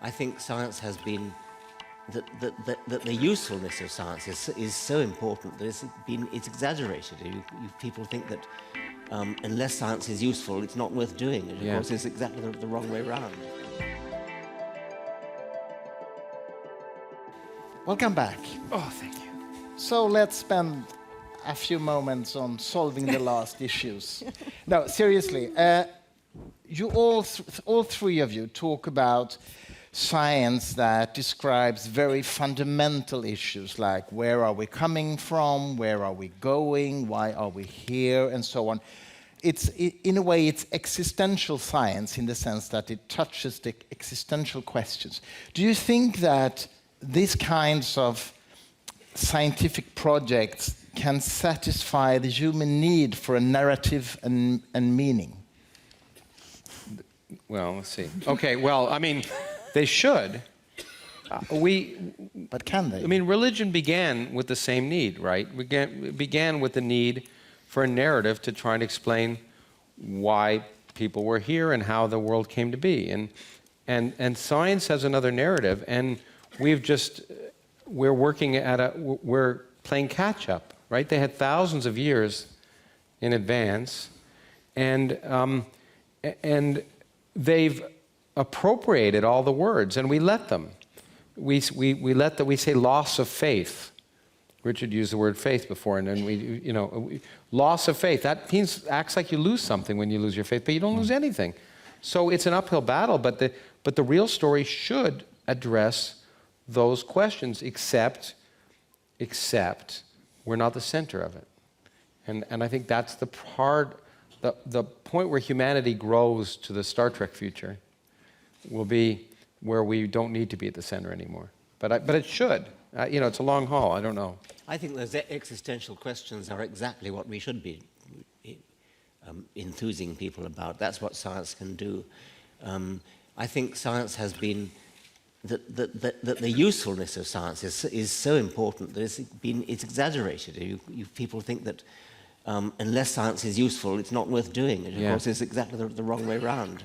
I think science has been, that the usefulness of science is so important that it's exaggerated. People think that unless science is useful, it's not worth doing. And of course, it's exactly the wrong way around. Welcome back. Oh, thank you. So let's spend a few moments on solving the last issues. No, seriously, you all three of you talk about science that describes very fundamental issues like where are we coming from, where are we going, why are we here, and so on. In a way, it's existential science in the sense that it touches the existential questions. Do you think that these kinds of scientific projects can satisfy the human need for a narrative and meaning? Well, let's see. Okay, well, I mean, they should. But can they? I mean, religion began with the same need, right? It began with the need for a narrative to try and explain why people were here and how the world came to be. And science has another narrative, and we're playing catch up, right? They had thousands of years in advance, and they've appropriated all the words, and we let them. We say loss of faith. Richard used the word faith before, and then loss of faith. That acts like you lose something when you lose your faith, but you don't lose anything. So it's an uphill battle, but the real story should address those questions, except we're not the center of it. And I think that's the point where humanity grows to the Star Trek future will be where we don't need to be at the center anymore. But it should. It's a long haul. I don't know. I think those existential questions are exactly what we should be enthusing people about. That's what science can do. I think science has been, that the usefulness of science is so important that it's exaggerated. People think that unless science is useful, it's not worth doing. And of course, it's exactly the wrong way around.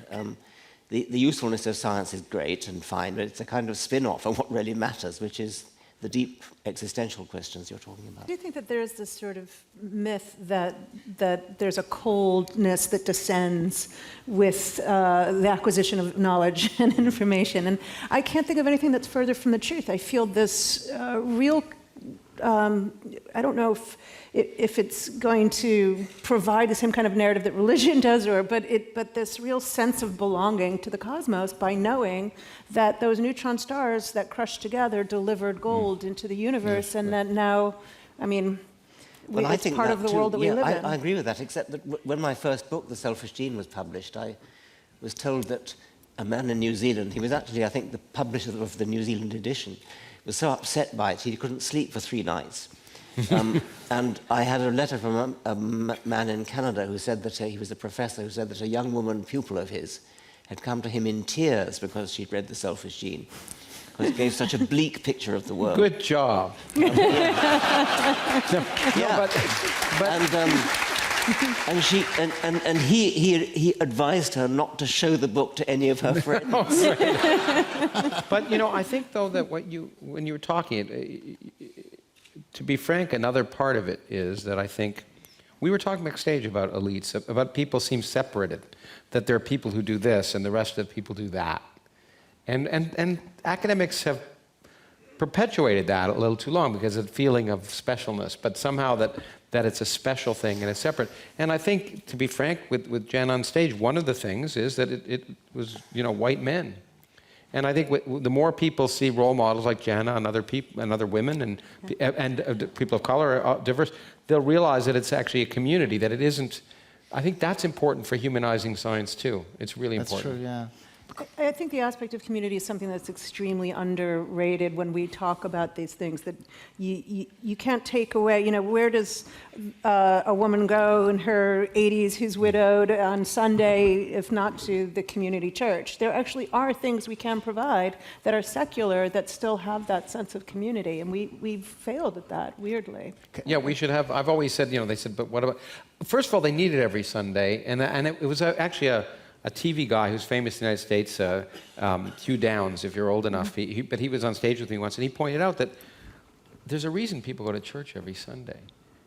The usefulness of science is great and fine, but it's a kind of spin-off of what really matters, which is the deep existential questions you're talking about. Do you think that there is this sort of myth that there's a coldness that descends with the acquisition of knowledge and information? And I can't think of anything that's further from the truth. I feel this real, I don't know if it's going to provide the same kind of narrative that religion does, but this real sense of belonging to the cosmos by knowing that those neutron stars that crushed together delivered gold into the universe, and that now, I mean, it's part of the world that we live in. I agree with that, except that when my first book, The Selfish Gene, was published, I was told that a man in New Zealand, he was actually, I think, the publisher of the New Zealand edition, was so upset by it he couldn't sleep for 3 nights. And I had a letter from a man in Canada who said that he was a professor who said that a young woman pupil of his had come to him in tears because she'd read The Selfish Gene, because it gave such a bleak picture of the world. Good job. And he advised her not to show the book to any of her friends. But I think though that when you were talking, to be frank, another part of it is that I think we were talking backstage about elites, about people seem separated, that there are people who do this and the rest of the people do that, and academics have perpetuated that a little too long because of the feeling of specialness, but somehow that it's a special thing and it's separate. And I think, to be frank, with Jen on stage, one of the things is that it was white men. And I think the more people see role models like Janna and other people and other women and people of color, diverse, they'll realize that it's actually a community, that it isn't. I think that's important for humanizing science too. It's really important. That's true, yeah. I think the aspect of community is something that's extremely underrated when we talk about these things, that you can't take away, where does a woman go in her 80s who's widowed on Sunday, if not to the community church? There actually are things we can provide that are secular that still have that sense of community, and we've failed at that, weirdly. Yeah, we should have. I've always said, they said, but what about, first of all, they need it every Sunday, and it was actually a a TV guy who's famous in the United States, Hugh Downs, if you're old enough. But he was on stage with me once, and he pointed out that there's a reason people go to church every Sunday.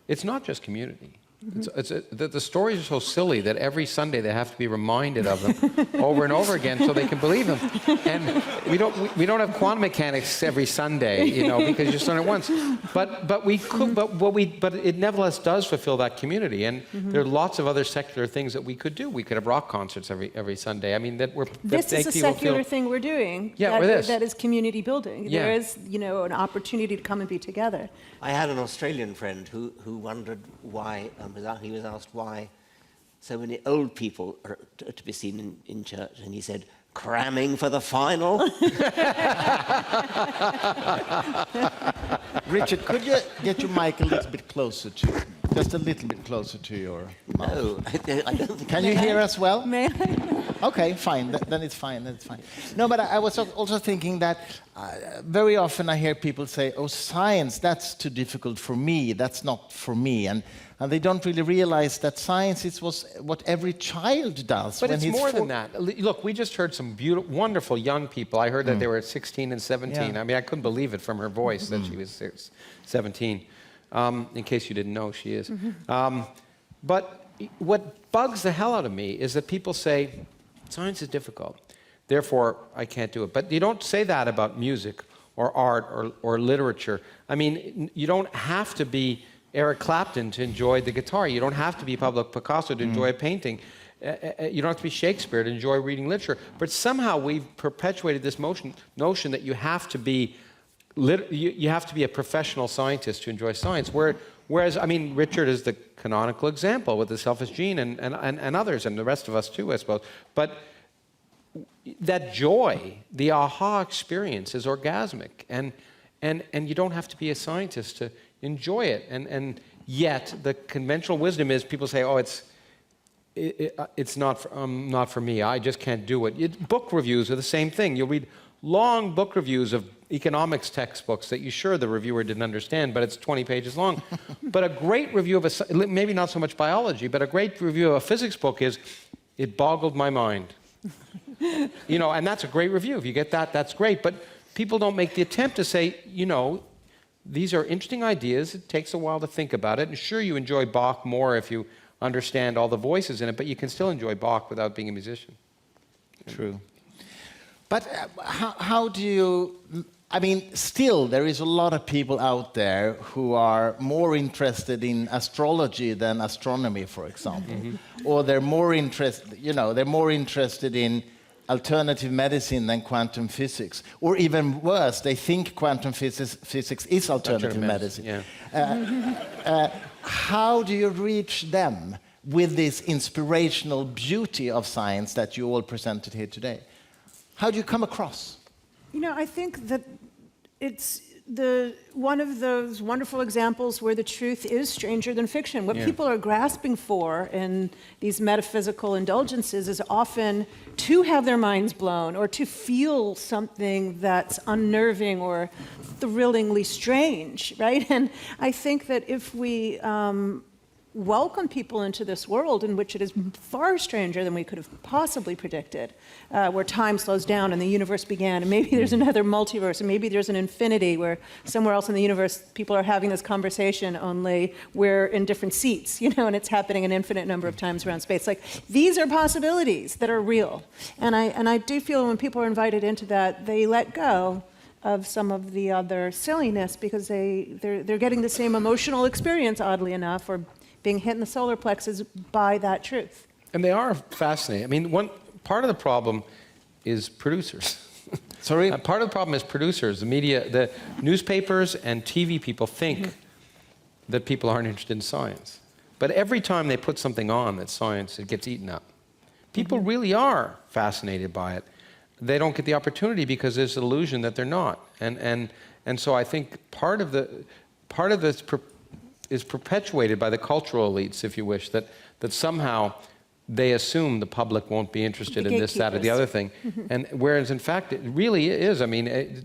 It's not just community. The stories are so silly that every Sunday they have to be reminded of them over and over again so they can believe them. And we don't have quantum mechanics every Sunday, because you just learn it once. But we could, but it nevertheless does fulfill that community. And there are lots of other secular things that we could do. We could have rock concerts every Sunday. I mean, this is a secular thing we're doing. Yeah, that is community building. Yeah. There is, an opportunity to come and be together. I had an Australian friend who wondered why, he was asked why so many old people are to be seen in church, and he said, cramming for the final. Richard, could you get your mic a little bit closer just a little bit closer to your mouth? No, I don't think. Can you hear us well? May I? Okay, fine. Then it's fine. Then it's fine. No, but I was also thinking that very often I hear people say, "Oh, science, that's too difficult for me. That's not for me," and they don't really realize that science is what every child does. But when it's he's more than that. Look, we just heard some beautiful, wonderful young people. I heard that they were 16 and 17. Yeah. I mean, I couldn't believe it from her voice that she was 17. In case you didn't know, she is. But what bugs the hell out of me is that people say, science is difficult, therefore I can't do it. But you don't say that about music or art or literature. I mean, you don't have to be Eric Clapton to enjoy the guitar. You don't have to be Pablo Picasso to enjoy a painting. You don't have to be Shakespeare to enjoy reading literature. But somehow we've perpetuated this notion that you have to be a professional scientist to enjoy science. Whereas, I mean, Richard is the canonical example with the selfish gene and others, and the rest of us too, I suppose. But that joy, the aha experience is orgasmic. And you don't have to be a scientist to enjoy it. And yet, the conventional wisdom is people say, oh, it's not for me. I just can't do it. Book reviews are the same thing. You'll read long book reviews of economics textbooks that the reviewer didn't understand, but it's 20 pages long. But a great review of maybe not so much biology, but a great review of a physics book is, it boggled my mind. And that's a great review. If you get that, that's great. But people don't make the attempt to say, these are interesting ideas. It takes a while to think about it. And sure, you enjoy Bach more if you understand all the voices in it, but you can still enjoy Bach without being a musician. True. But how do you... I mean, still, there is a lot of people out there who are more interested in astrology than astronomy, for example. Or they're more interested in alternative medicine than quantum physics. Or even worse, they think quantum physics is alternative medicine. Yeah. How do you reach them with this inspirational beauty of science that you all presented here today? How do you come across? I think that it's one of those wonderful examples where the truth is stranger than fiction. What people are grasping for in these metaphysical indulgences is often to have their minds blown or to feel something that's unnerving or thrillingly strange, right? And I think that if we welcome people into this world in which it is far stranger than we could have possibly predicted, where time slows down and the universe began, and maybe there's another multiverse, and maybe there's an infinity where somewhere else in the universe people are having this conversation, only we're in different seats, and it's happening an infinite number of times around space. Like, these are possibilities that are real. And I do feel when people are invited into that, they let go of some of the other silliness because they're getting the same emotional experience, oddly enough, or being hit in the solar plexus by that truth. And they are fascinating. I mean, one part of the problem is producers. Sorry? Part of the problem is producers. The media, the newspapers and TV people think that people aren't interested in science. But every time they put something on that's science, it gets eaten up. People really are fascinated by it. They don't get the opportunity because there's an illusion that they're not. And so I think part of this is perpetuated by the cultural elites, if you wish, that somehow they assume the public won't be interested in this, that, or the other thing. And whereas, in fact, it really is. I mean,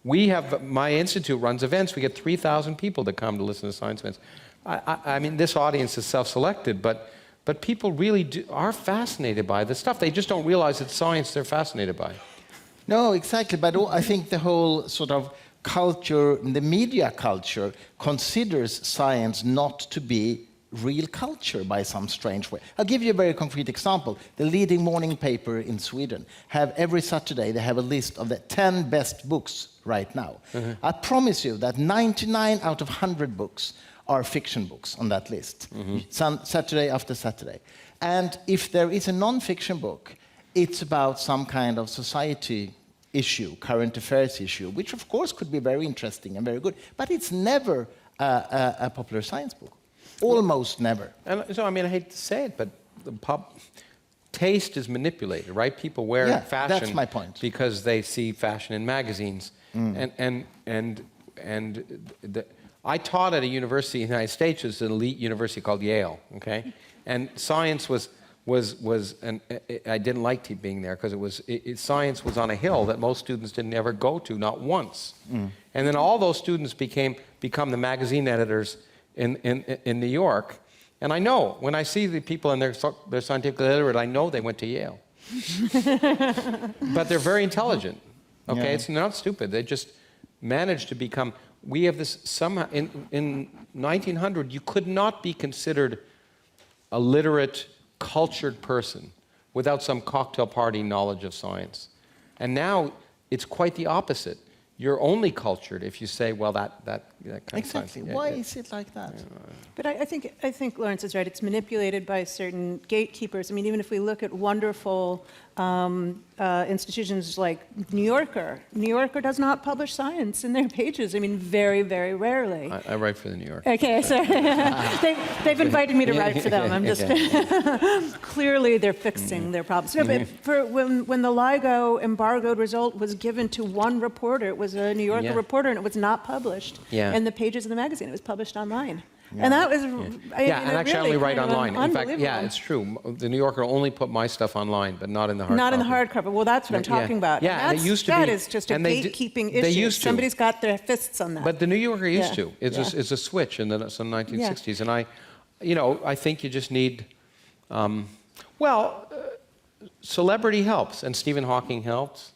my institute runs events. We get 3,000 people that come to listen to science events. I mean, this audience is self-selected, but but people really are fascinated by this stuff. They just don't realize it's science they're fascinated by. No, exactly. But I think the whole sort of culture, the media culture, considers science not to be real culture by some strange way. I'll give you a very concrete example. The leading morning paper in Sweden have every Saturday, they have a list of the 10 best books right now. I promise you that 99 out of 100 books are fiction books on that list, Saturday after Saturday. And if there is a non-fiction book, it's about some kind of society issue, current affairs issue, which of course could be very interesting and very good, but it's never a popular science book. Almost never. And so, I mean, I hate to say it, but the taste is manipulated, right? People wear fashion. That's my point. Because they see fashion in magazines. I taught at a university in the United States, it's an elite university called Yale, okay? And science I didn't like being there because science was on a hill that most students didn't ever go to, not once. And then all those students become the magazine editors in New York. And I know, when I see the people in their scientific literate, I know they went to Yale. But they're very intelligent, okay? It's not stupid. They just managed to become, we have this somehow, in 1900, you could not be considered a literate, cultured person without some cocktail party knowledge of science. And now it's quite the opposite. You're only cultured if you say, well, that kind exactly. of science. Why is it like that? But I think Lawrence is right. It's manipulated by certain gatekeepers. I mean, even if we look at wonderful institutions like New Yorker does not publish science in their pages. I mean, very, very rarely. I write for the New Yorker. Okay, so they've invited me to write for them. I'm just clearly they're fixing their problems. No, but when the LIGO embargoed result was given to one reporter, it was a New Yorker reporter, and it was not published in the pages of the magazine. It was published online. And that was, and actually I only write online. In fact, it's true. The New Yorker only put my stuff online, but not in the hardcover. Not in the hardcover. Well, that's what I'm talking about. Yeah, and it used to be. That is just a gatekeeping issue. They used to. Somebody's got their fists on that. But the New Yorker used to. It's a switch in the 1960s. And I think you just need, celebrity helps, and Stephen Hawking helps.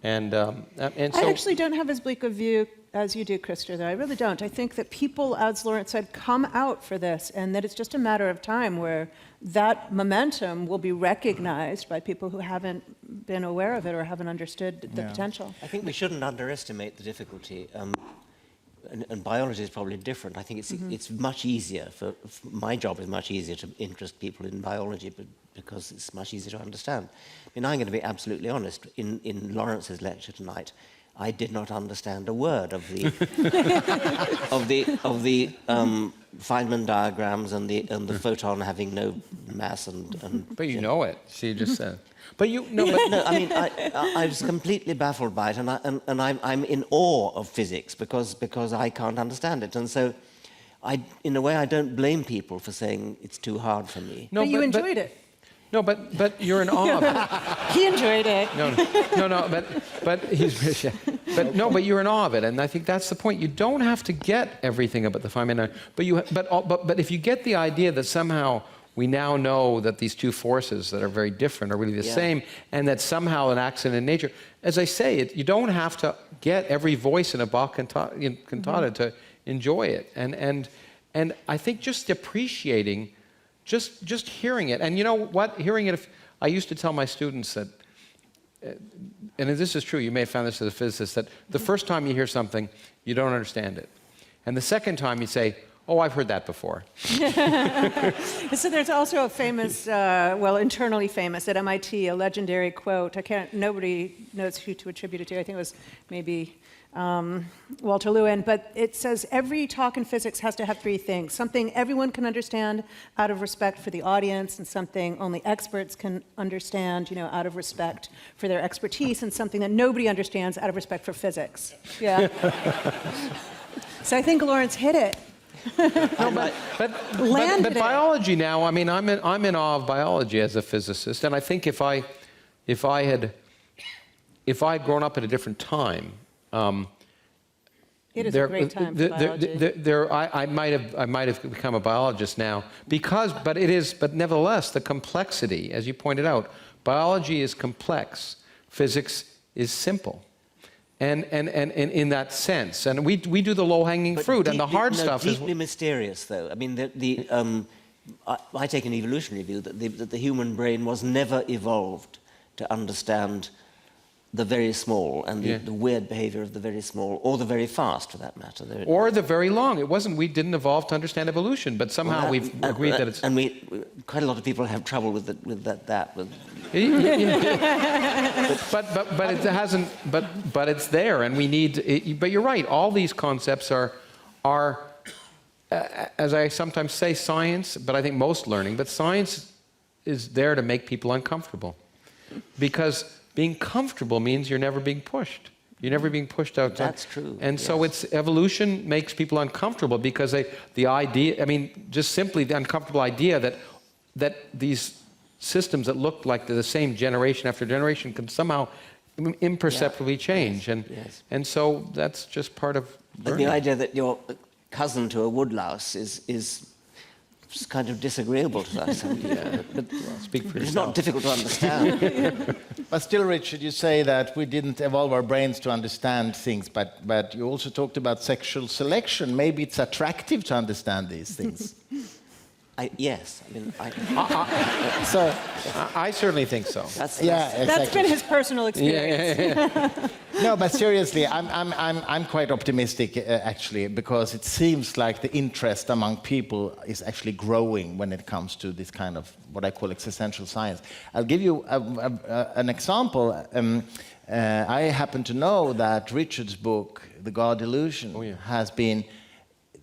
And so I actually don't have as bleak a view as you do, Christer, though. I really don't. I think that people, as Lawrence said, come out for this, and that it's just a matter of time where that momentum will be recognized by people who haven't been aware of it or haven't understood the potential. I think we shouldn't underestimate the difficulty. And biology is probably different. I think it's much easier my job is much easier to interest people in biology, because it's much easier to understand. I mean, I'm going to be absolutely honest. In Lawrence's lecture tonight, I did not understand a word of the of the Feynman diagrams and the photon having no mass and. But you know it. So you just said. But you no. I mean, I was completely baffled by it, and I'm in awe of physics because I can't understand it, and so in a way I don't blame people for saying it's too hard for me. No, but you enjoyed it. No, but you're in awe of it. He enjoyed it. But you're in awe of it, and I think that's the point. You don't have to get everything about the Feynman, but if you get the idea that somehow we now know that these two forces that are very different are really the same, and that somehow an accident in nature, as I say, you don't have to get every voice in a Bach cantata to enjoy it, and I think just appreciating. Just hearing it. And you know what? Hearing it, I used to tell my students that, and this is true, you may have found this as a physicist, that the first time you hear something, you don't understand it. And the second time you say, oh, I've heard that before. So there's also a famous, internally famous at MIT, a legendary quote. Nobody knows who to attribute it to. I think it was maybe Walter Lewin, but it says every talk in physics has to have three things: something everyone can understand out of respect for the audience, and something only experts can understand, out of respect for their expertise, and something that nobody understands out of respect for physics. Yeah. So I think Lawrence hit it. But biology now, I mean, I'm in awe of biology as a physicist, and I think if I had grown up at a different time, It is a great time for biology. I might have become a biologist now but nevertheless, the complexity, as you pointed out, biology is complex, physics is simple. And in that sense, and we do the low-hanging fruit, and the hard stuff is deeply mysterious, though. I mean, I take an evolutionary view that the human brain was never evolved to understand the very small and the weird behavior of the very small, or the very fast, for that matter. Or the very long. It wasn't. We didn't evolve to understand evolution, but somehow we've agreed that it's. And quite a lot of people have trouble with that. But it hasn't. But it's there, and we need. But you're right. All these concepts are, as I sometimes say, science. But I think most learning. But science is there to make people uncomfortable, because being comfortable means you're never being pushed. You're never being pushed out. That's true. And so it's evolution makes people uncomfortable because the idea, I mean, just simply the uncomfortable idea that these systems that look like they're the same generation after generation can somehow imperceptibly change. And so that's just part of learning. The idea that you're cousin to a woodlouse is kind of disagreeable to us. But speak for it's yourself. not difficult to understand. But still, Richard, you say that we didn't evolve our brains to understand things, but you also talked about sexual selection. Maybe it's attractive to understand these things. Yes, I mean, So, I certainly think so. exactly. That's been his personal experience. No, but seriously, I'm quite optimistic actually, because it seems like the interest among people is actually growing when it comes to this kind of what I call existential science. I'll give you an example. I happen to know that Richard's book, The God Delusion,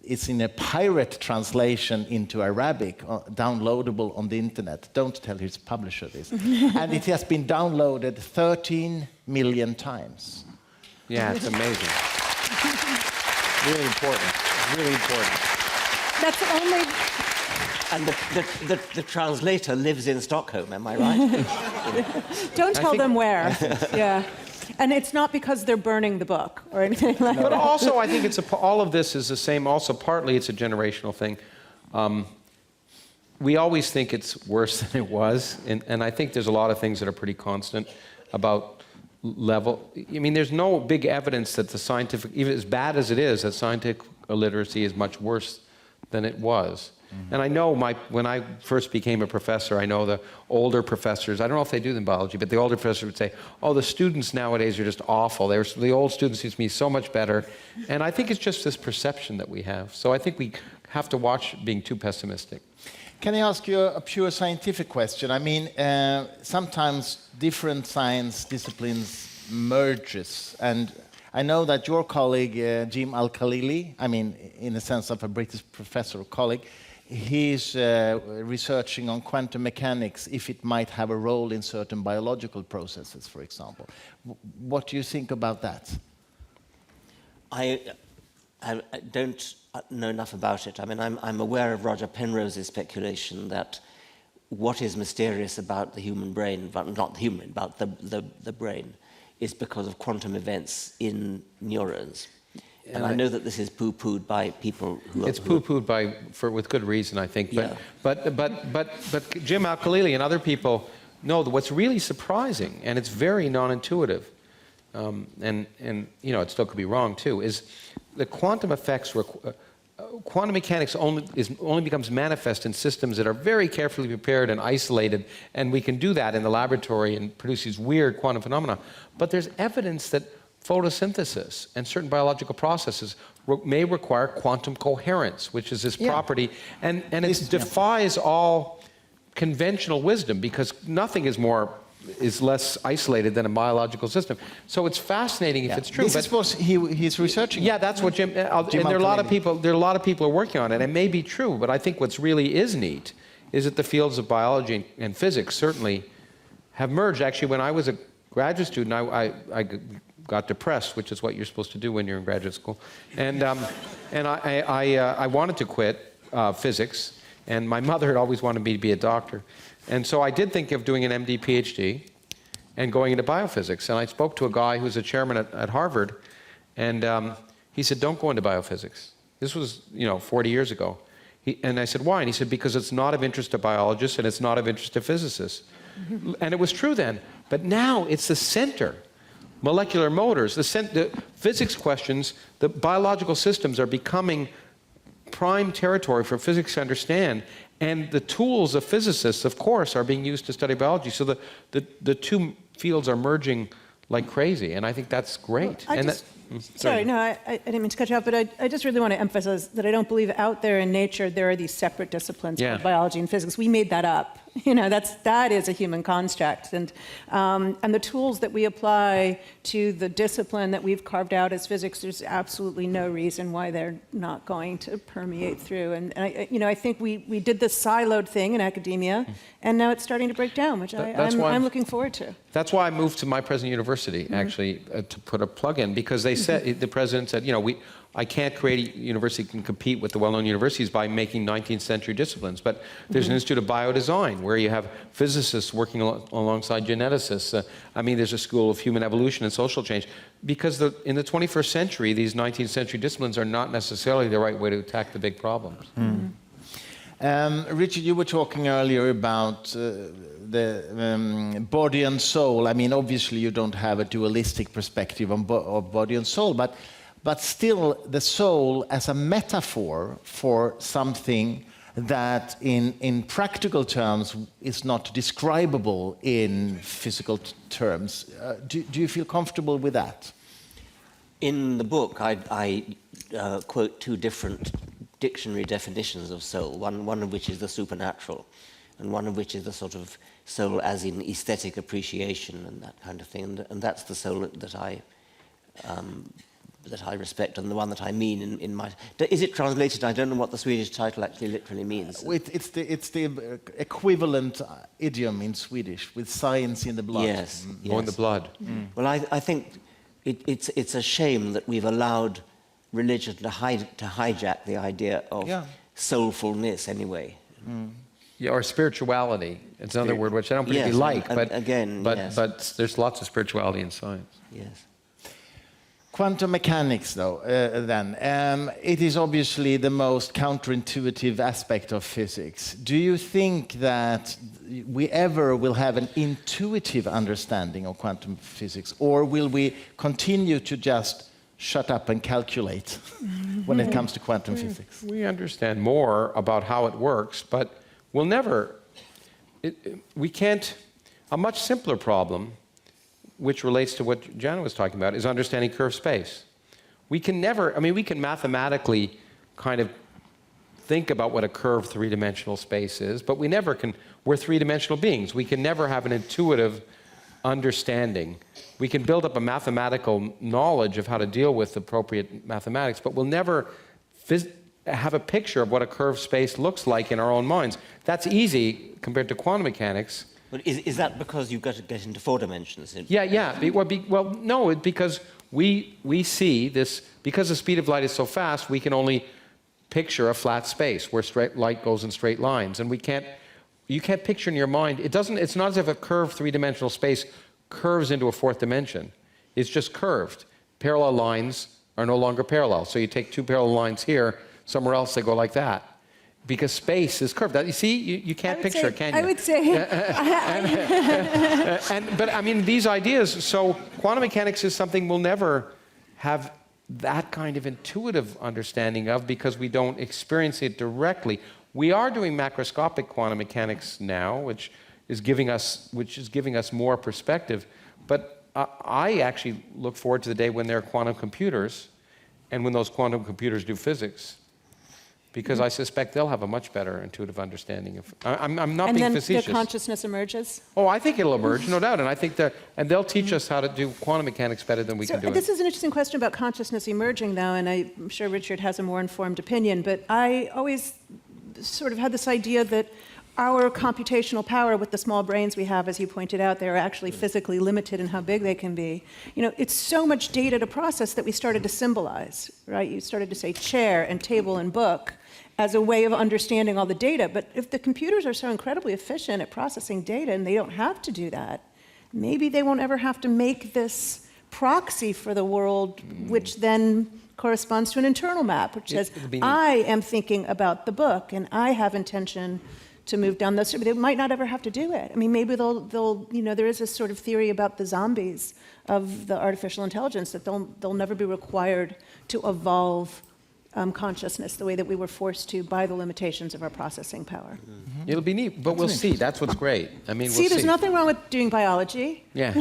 it's in a pirate translation into Arabic, downloadable on the internet. Don't tell his publisher this. And it has been downloaded 13 million times. Yeah, it's amazing. Really important. Really important. That's only. and the translator lives in Stockholm, am I right? Don't tell them where. Yeah. And it's not because they're burning the book or anything like that. But also, I think all of this is the same. Also, partly it's a generational thing. We always think it's worse than it was, and I think there's a lot of things that are pretty constant about level. I mean, there's no big evidence that the scientific, even as bad as it is, that scientific illiteracy is much worse than it was. Mm-hmm. And I know when I first became a professor, I know the older professors, I don't know if they do in biology, but the older professors would say, oh, the students nowadays are just awful. The old students used to be so much better. And I think it's just this perception that we have. So I think we have to watch being too pessimistic. Can I ask you a pure scientific question? I mean, sometimes different science disciplines merges, and I know that your colleague, Jim Al-Khalili, I mean, in the sense of a British professor or colleague, he's researching on quantum mechanics, if it might have a role in certain biological processes, for example. What do you think about that? I don't know enough about it. I mean, I'm aware of Roger Penrose's speculation that what is mysterious about the human brain, but not the human, about the brain, is because of quantum events in neurons. And I know that this is poo-pooed by people who it's poo-pooed with good reason, I think. But Jim Al-Khalili and other people know that what's really surprising, and it's very non-intuitive, and you know, it still could be wrong too, is the quantum effects. Quantum mechanics only becomes manifest in systems that are very carefully prepared and isolated, and we can do that in the laboratory and produce these weird quantum phenomena. But there's evidence that photosynthesis and certain biological processes may require quantum coherence, which is this property, and it defies all conventional wisdom, because nothing is less isolated than a biological system. So it's fascinating if it's true. This is what he's researching. Yeah, that's what Jim and there are a lot of people. There are a lot of people who are working on it. It may be true, but I think what's really is neat is that the fields of biology and physics certainly have merged. Actually, when I was a graduate student, I got depressed, which is what you're supposed to do when you're in graduate school, and I wanted to quit physics, and my mother had always wanted me to be a doctor. And so I did think of doing an MD, PhD, and going into biophysics. And I spoke to a guy who's a chairman at Harvard, and He said, don't go into biophysics. This was, 40 years ago. And I said, why? And he said, because it's not of interest to biologists and it's not of interest to physicists. And it was true then. But now it's the center. Molecular motors, the physics questions, the biological systems are becoming prime territory for physics to understand. And the tools of physicists, of course, are being used to study biology. So the two fields are merging like crazy. And I think that's great. Well, sorry, no, I didn't mean to cut you off, but I just really want to emphasize that I don't believe out there in nature there are these separate disciplines called biology and physics. We made that up. That is a human construct, and the tools that we apply to the discipline that we've carved out as physics, there's absolutely no reason why they're not going to permeate through. And I think we did this siloed thing in academia, and now it's starting to break down, which I'm looking forward to. That's why I moved to my present university, actually, to put a plug in, because they said, the president said, I can't create a university that can compete with the well-known universities by making 19th century disciplines, but there's an Institute of Biodesign where you have physicists working alongside geneticists. There's a school of human evolution and social change, because in the 21st century, these 19th century disciplines are not necessarily the right way to attack the big problems. Richard, you were talking earlier about the body and soul. Obviously you don't have a dualistic perspective of body and soul, but still the soul as a metaphor for something that in practical terms is not describable in physical terms. Do you feel comfortable with that? In the book, I quote two different dictionary definitions of soul, one of which is the supernatural, and one of which is the sort of soul as in aesthetic appreciation and that kind of thing. And that's the soul that I respect, and the one that I mean in my... Is it translated? I don't know what the Swedish title actually literally means. It's the equivalent idiom in Swedish, with science in the blood. Yes. Or in the blood. Well, I think it's a shame that we've allowed religion to hijack the idea of soulfulness anyway. Yeah, or spirituality. It's another word which I don't particularly like, but there's lots of spirituality in science. Yes. Quantum mechanics, though, it is obviously the most counterintuitive aspect of physics. Do you think that we ever will have an intuitive understanding of quantum physics, or will we continue to just shut up and calculate when it comes to quantum physics? We understand more about how it works, but we'll never... we can't... A much simpler problem, which relates to what Janna was talking about, is understanding curved space. We can never, we can mathematically kind of think about what a curved three-dimensional space is, but we never can, we're three-dimensional beings. We can never have an intuitive understanding. We can build up a mathematical knowledge of how to deal with appropriate mathematics, but we'll never have a picture of what a curved space looks like in our own minds. That's easy compared to quantum mechanics. But is that because you've got to get into 4 dimensions? Well, no, because we see this, because the speed of light is so fast, we can only picture a flat space where light goes in straight lines, and you can't picture in your mind. It's not as if a curved three-dimensional space curves into a 4th dimension. It's just curved. Parallel lines are no longer parallel. So you take 2 parallel lines here, somewhere else they go like that. Because space is curved. You see, you can't picture it, can you? I would say... But these ideas, so quantum mechanics is something we'll never have that kind of intuitive understanding of because we don't experience it directly. We are doing macroscopic quantum mechanics now, which is giving us more perspective. But I actually look forward to the day when there are quantum computers and when those quantum computers do physics. Because I suspect they'll have a much better intuitive understanding of... I'm not being facetious. And then the consciousness emerges? Oh, I think it'll emerge, no doubt. And I think and they'll teach us how to do quantum mechanics better than we can do it. This is an interesting question about consciousness emerging, though, and I'm sure Richard has a more informed opinion, but I always sort of had this idea that our computational power with the small brains we have, as you pointed out, they're actually physically limited in how big they can be. It's so much data to process that we started to symbolize, right? You started to say chair and table and book as a way of understanding all the data. But if the computers are so incredibly efficient at processing data and they don't have to do that, maybe they won't ever have to make this proxy for the world, which then corresponds to an internal map, which says, it'll be neat. I am thinking about the book, and I have intention to move down this. But they might not ever have to do it. I mean, maybe they'll there is this sort of theory about the zombies of the artificial intelligence, that they'll never be required to evolve consciousness the way that we were forced to by the limitations of our processing power. Mm-hmm. It'll be neat, but we'll see. That's what's great. I mean, See, we'll there's see. nothing wrong with doing biology. Yeah.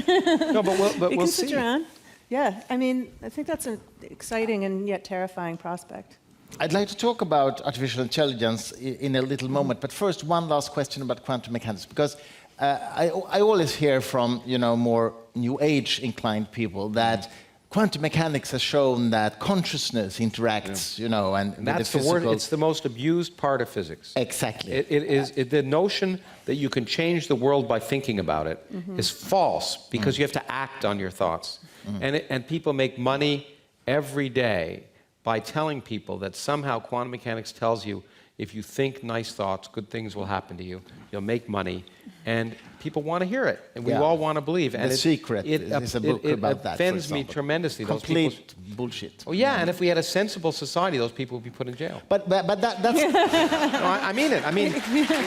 No, but You we'll can see. switch around. Yeah, I mean, I think that's an exciting and yet terrifying prospect. I'd like to talk about artificial intelligence in a little moment, but first, one last question about quantum mechanics, because I always hear from more New Age inclined people that quantum mechanics has shown that consciousness interacts, and with That's the the word. physical. It's the most abused part of physics. Exactly. It is the notion that you can change the world by thinking about it is false, because you have to act on your thoughts, and people make money every day by telling people that somehow quantum mechanics tells you if you think nice thoughts, good things will happen to you. You'll make money, and people want to hear it, and we Yeah. all want to believe. And The Secret is a book about that, for offends me example. tremendously. Those Complete people. bullshit. Oh yeah, and if we had a sensible society, those people would be put in jail. But that's No, I mean it. I mean,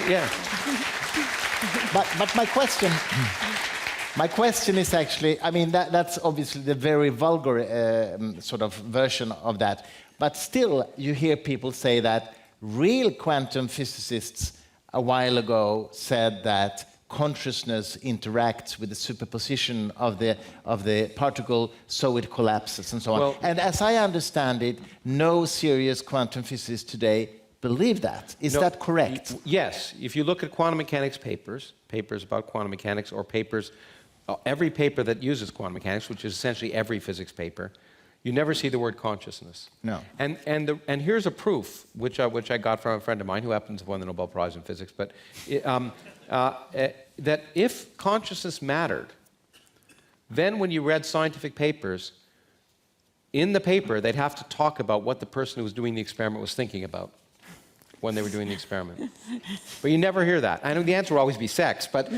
yeah. but my question is actually, I mean, that's obviously the very vulgar sort of version of that. But still, you hear people say that real quantum physicists a while ago said that consciousness interacts with the superposition of the particle, so it collapses and so on. Well, and as I understand it, no serious quantum physicists today believe that. Is No, that correct? Yes. If you look at quantum mechanics papers about quantum mechanics, or papers, every paper that uses quantum mechanics, which is essentially every physics paper, you never see the word consciousnness. No. And here's a proof, which I got from a friend of mine who happens to have won the Nobel Prize in physics, but that if consciousness mattered, then when you read scientific papers, in the paper they'd have to talk about what the person who was doing the experiment was thinking about when they were doing the experiment. But you never hear that. I know the answer will always be sex, but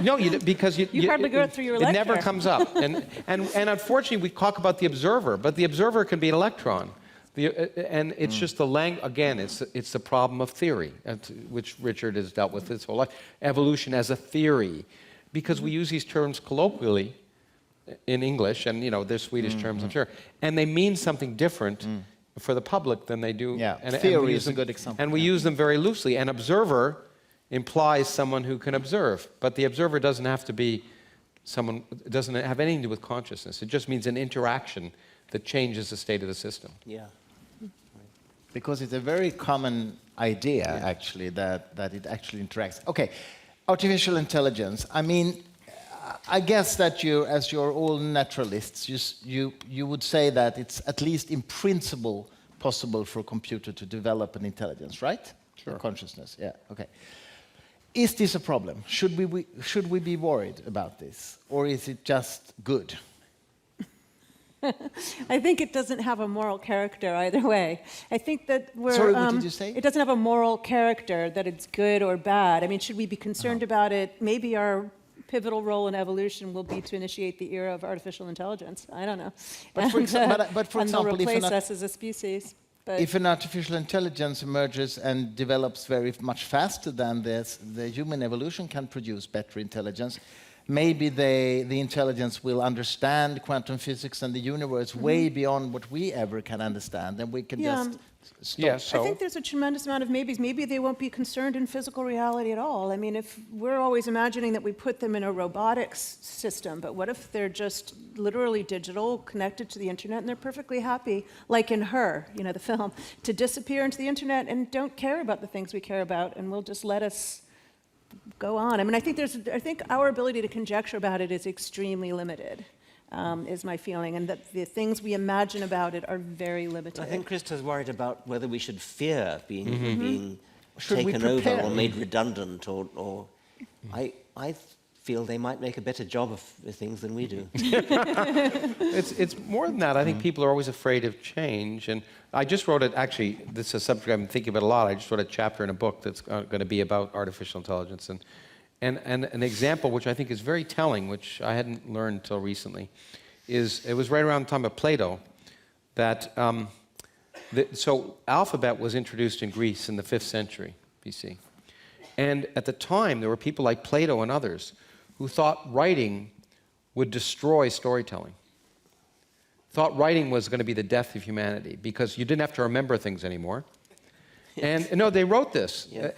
no, because You hardly go through your it never lecture. comes up. And unfortunately, we talk about the observer, but the observer can be an electron. And it's just the language. Again, it's the problem of theory, which Richard has dealt with his whole life. Evolution as a theory, because we use these terms colloquially in English, and there's Swedish terms, I'm sure, and they mean something different for the public than they do. Yeah, and theory we is use a them- good example. And we use them very loosely. An observer implies someone who can observe, but the observer doesn't have to be someone. It doesn't have anything to do with consciousness. It just means an interaction that changes the state of the system. Yeah. Because it's a very common idea, actually, that it actually interacts. Okay, artificial intelligence. I mean, I guess that you, as you're all naturalists, you would say that it's at least in principle possible for a computer to develop an intelligence, right? Sure. A consciousness, yeah, okay. Is this a problem? Should we be worried about this? Or is it just good? I think it doesn't have a moral character either way. I think that we're... Sorry, what did you say? It doesn't have a moral character, that it's good or bad. I mean, should we be concerned about it? Maybe our pivotal role in evolution will be to initiate the era of artificial intelligence. I don't know. But for example, and they'll replace us as a species. But if an artificial intelligence emerges and develops very much faster than this, the human evolution can produce better intelligence. Maybe the intelligence will understand quantum physics and the universe way beyond what we ever can understand, and we can just stop. Yeah, I so think there's a tremendous amount of maybes. Maybe they won't be concerned in physical reality at all. I mean, if we're always imagining that we put them in a robotics system, but what if they're just literally digital, connected to the internet, and they're perfectly happy, like in Her, the film, to disappear into the internet and don't care about the things we care about, and will just let us go on. I mean, I think our ability to conjecture about it is extremely limited. Is my feeling, and that the things we imagine about it are very limited. I think Krista's worried about whether we should fear being Should we taken over prepare? or made redundant, or I feel they might make a better job of things than we do. it's more than that. I think people are always afraid of change. And I just wrote it, actually, this is a subject I've been thinking about a lot. I just wrote a chapter in a book that's going to be about artificial intelligence. And an example which I think is very telling, which I hadn't learned until recently, is, it was right around the time of Plato that, so alphabet was introduced in Greece in the 5th century BC. And at the time, there were people like Plato and others who thought writing would destroy storytelling. Thought writing was going to be the death of humanity because you didn't have to remember things anymore. And no, they wrote this. Yeah.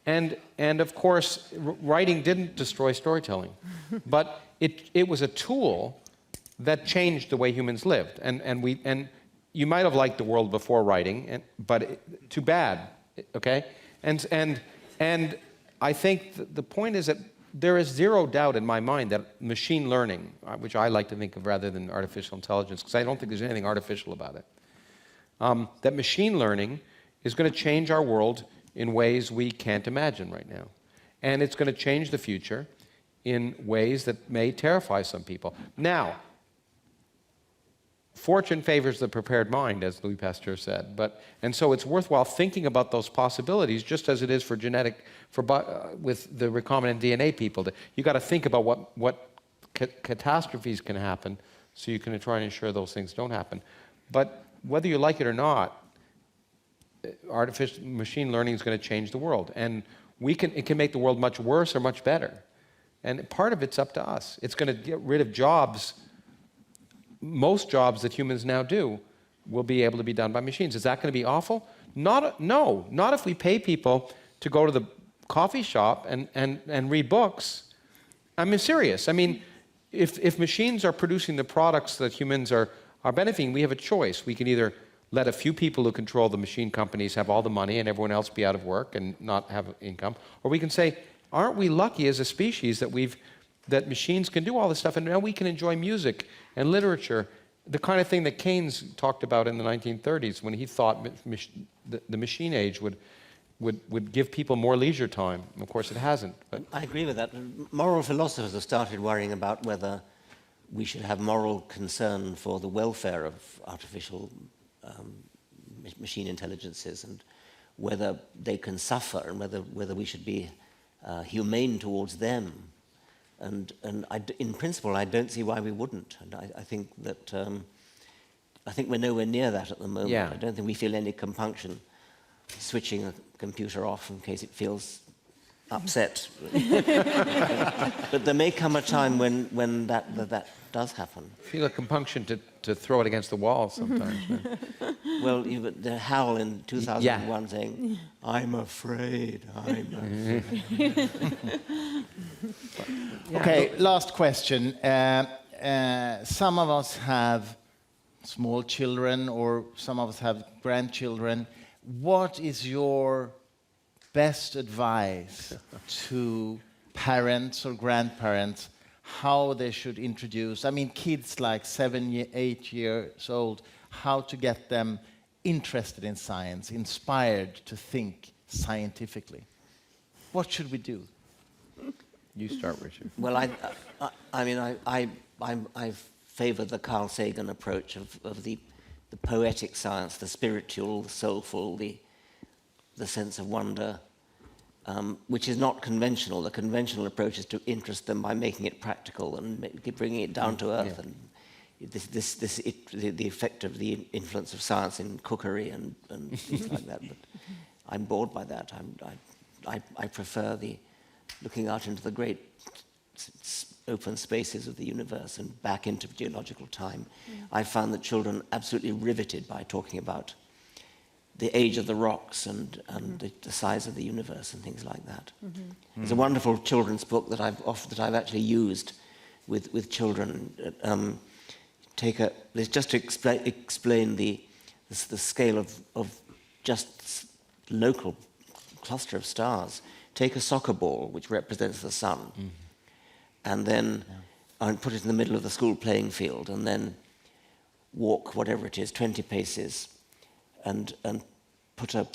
And of course, writing didn't destroy storytelling. But it was a tool that changed the way humans lived. And you might have liked the world before writing, but too bad, okay? And I think the point is that there is zero doubt in my mind that machine learning, which I like to think of rather than artificial intelligence, because I don't think there's anything artificial about it, that machine learning is going to change our world in ways we can't imagine right now. And it's going to change the future in ways that may terrify some people. Now, fortune favors the prepared mind, as Louis Pasteur said. And so it's worthwhile thinking about those possibilities, just as it is for with the recombinant DNA people. You got to think about what catastrophes can happen, so you can try and ensure those things don't happen. But whether you like it or not, artificial machine learning is going to change the world, and it can make the world much worse or much better. And part of it's up to us. It's going to get rid of jobs. Most jobs that humans now do will be able to be done by machines. Is that going to be awful? No, not if we pay people to go to the coffee shop and read books. I'm serious. I mean, if machines are producing the products that humans are benefiting, we have a choice. We can either let a few people who control the machine companies have all the money and everyone else be out of work and not have income, or we can say, aren't we lucky as a species that machines can do all this stuff, and now we can enjoy music and literature, the kind of thing that Keynes talked about in the 1930s when he thought the machine age would give people more leisure time. Of course, it hasn't. But I agree with that. Moral philosophers have started worrying about whether we should have moral concern for the welfare of artificial machine intelligences, and whether they can suffer, and whether we should be humane towards them. And in principle, I don't see why we wouldn't. And I think that I think we're nowhere near that at the moment. Yeah. I don't think we feel any compunction switching a computer off in case it feels upset. But there may come a time when that does happen. I feel a compunction to throw it against the wall sometimes. Well, the Howl in 2001 saying, "I'm afraid, I'm afraid." Okay, last question. Some of us have small children, or some of us have grandchildren. What is your best advice to parents or grandparents how they should introduce, kids like 7, 8 years old, how to get them interested in science, inspired to think scientifically? What should we do? You start, Richard. Well, I favour the Carl Sagan approach of the poetic science, the spiritual, the soulful, the sense of wonder, which is not conventional. The conventional approach is to interest them by making it practical and bringing it down to earth. Yeah. And the effect of the influence of science in cookery and things like that. But I'm bored by that. I prefer looking out into the great open spaces of the universe and back into geological time. I found that children absolutely riveted by talking about the age of the rocks and the size of the universe and things like that. Mm-hmm. There's a wonderful children's book that I've actually used with children. Just to explain the scale of just local cluster of stars. Take a soccer ball, which represents the sun, and then put it in the middle of the school playing field, and then walk whatever it is, 20 paces, and put a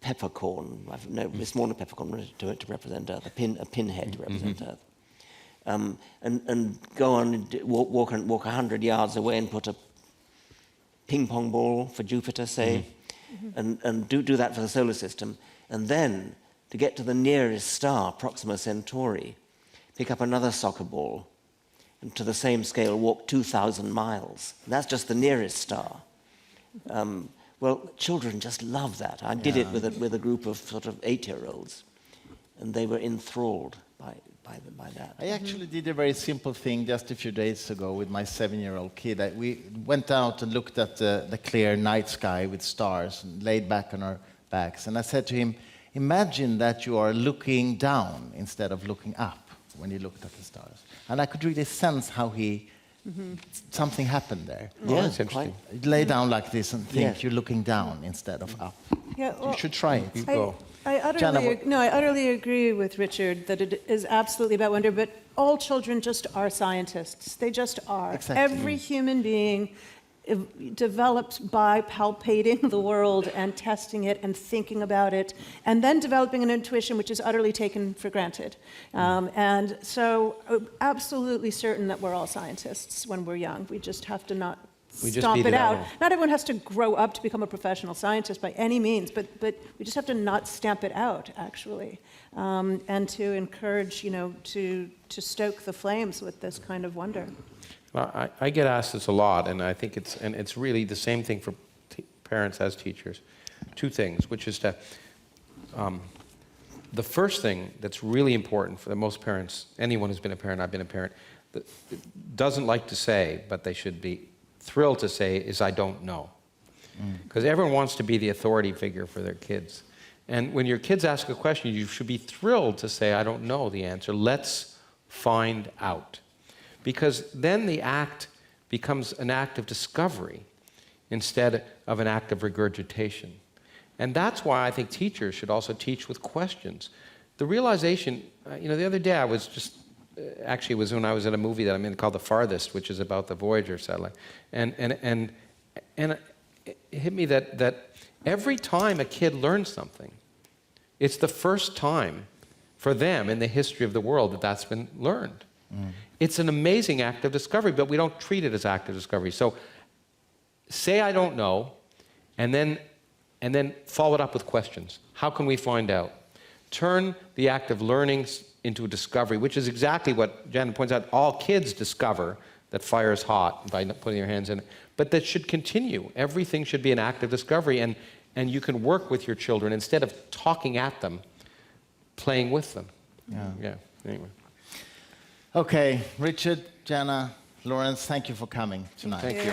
peppercorn, a smaller peppercorn to represent Earth, a pinhead to represent Earth, and go on and walk 100 yards away and put a ping pong ball for Jupiter, say, and do that for the solar system, and then to get to the nearest star, Proxima Centauri, pick up another soccer ball and to the same scale, walk 2,000 miles. That's just the nearest star. Well, children just love that. I did it with a group of sort of 8-year-olds, and they were enthralled by that. I actually did a very simple thing just a few days ago with my 7-year-old kid. We went out and looked at the clear night sky with stars and laid back on our backs. And I said to him, imagine that you are looking down instead of looking up when you looked at the stars. And I could really sense how something happened there. Yeah, that's interesting. Lay down like this and think Yeah. you're looking down instead of up. Yeah, well, You should try it. You go. I utterly agree with Richard that it is absolutely about wonder, but all children just are scientists. They just are. Exactly. Every human being develops by palpating the world and testing it and thinking about it, and then developing an intuition which is utterly taken for granted. And so absolutely certain that we're all scientists when we're young. We just have to not stomp beat it it out. out. Not everyone has to grow up to become a professional scientist by any means, but we just have to not stamp it out, actually, and to encourage, to stoke the flames with this kind of wonder. Well, I get asked this a lot, and I think it's really the same thing for parents as teachers. Two things, which is to the first thing that's really important for the most parents, anyone who's been a parent, I've been a parent, that doesn't like to say, but they should be thrilled to say, is I don't know. Because everyone wants to be the authority figure for their kids. And when your kids ask a question, you should be thrilled to say, I don't know the answer. Let's find out. Because then the act becomes an act of discovery instead of an act of regurgitation. And that's why I think teachers should also teach with questions. The realization, the other day I was just, actually it was when I was at a movie that I'm in called The Farthest, which is about the Voyager satellite. And it hit me that every time a kid learns something, it's the first time for them in the history of the world that that's been learned. It's an amazing act of discovery, but we don't treat it as act of discovery. So say I don't know, and then follow it up with questions. How can we find out? Turn the act of learning into a discovery, which is exactly what Janna points out. All kids discover that fire is hot by putting their hands in it. But that should continue. Everything should be an act of discovery, and you can work with your children instead of talking at them, playing with them. Yeah. Anyway. Okay, Richard, Janna, Lawrence, thank you for coming tonight. Thank you.